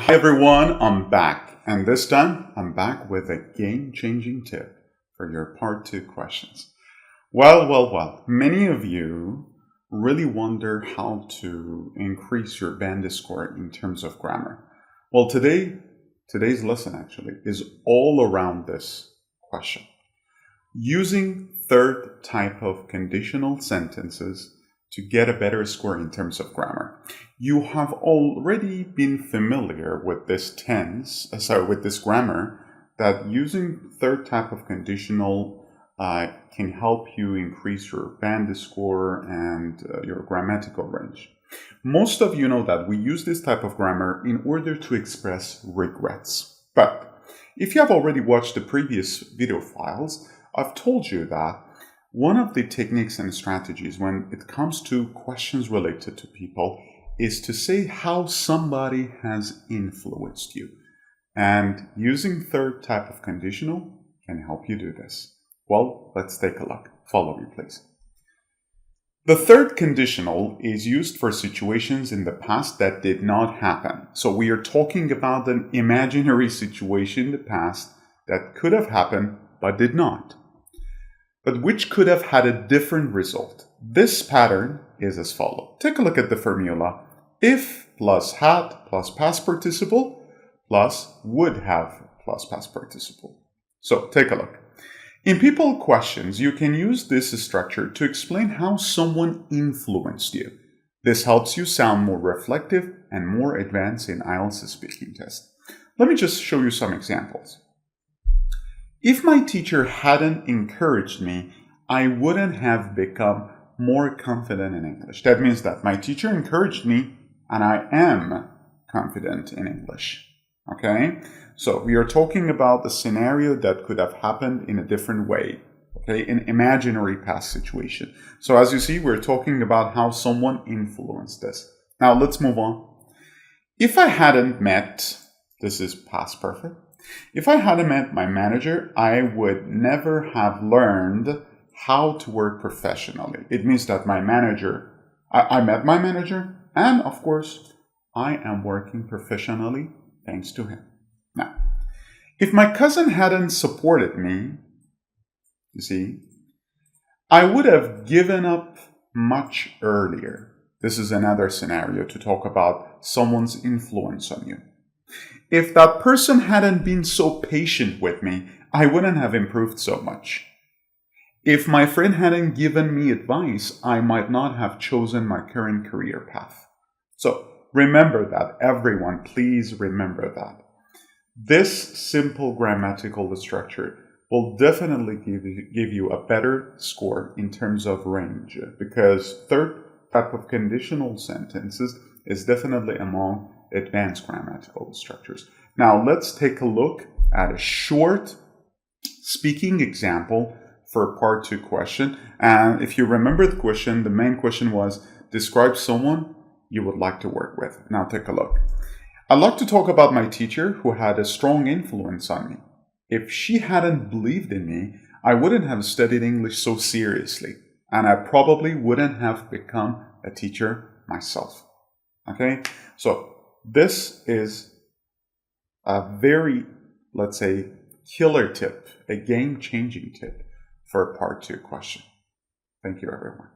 Hi everyone, I'm back, and this time I'm back with a game-changing tip for your part 2 questions. Well, many of you really wonder how to increase your band score in terms of grammar. Well, today's lesson actually is all around this question. Using third type of conditional sentences to get a better score in terms of grammar. You have already been familiar with this grammar, that using third type of conditional can help you increase your band score and your grammatical range. Most of you know that we use this type of grammar in order to express regrets. But if you have already watched the previous video files, I've told you that one of the techniques and strategies when it comes to questions related to people is to say how somebody has influenced you. And using third type of conditional can help you do this. Well, let's take a look. Follow me, please. The third conditional is used for situations in the past that did not happen. So we are talking about an imaginary situation in the past that could have happened but did not, but which could have had a different result. This pattern is as follows. Take a look at the formula. If plus had plus past participle plus would have plus past participle. So take a look. In people questions, you can use this structure to explain how someone influenced you. This helps you sound more reflective and more advanced in IELTS speaking test. Let me just show you some examples. If my teacher hadn't encouraged me, I wouldn't have become more confident in English. That means that my teacher encouraged me and I am confident in English. Okay? So we are talking about the scenario that could have happened in a different way. Okay? An imaginary past situation. So as you see, we're talking about how someone influenced this. Now let's move on. If I hadn't met, this is past perfect. If I hadn't met my manager, I would never have learned how to work professionally. It means that I met my manager, and of course, I am working professionally thanks to him. Now, if my cousin hadn't supported me, you see, I would have given up much earlier. This is another scenario to talk about someone's influence on you. If that person hadn't been so patient with me, I wouldn't have improved so much. If my friend hadn't given me advice, I might not have chosen my current career path. So remember that, everyone, please remember that. This simple grammatical structure will definitely give you a better score in terms of range, because third type of conditional sentences is definitely among advanced grammatical structures. Now let's take a look at a short speaking example for part 2 question. And if you remember the question, the main question was, describe someone you would like to work with. Now take a look. I'd like to talk about my teacher who had a strong influence on me. If she hadn't believed in me, I wouldn't have studied English so seriously, and I probably wouldn't have become a teacher myself. Okay, so this is a very, let's say, killer tip, a game-changing tip for a part 2 question. Thank you, everyone.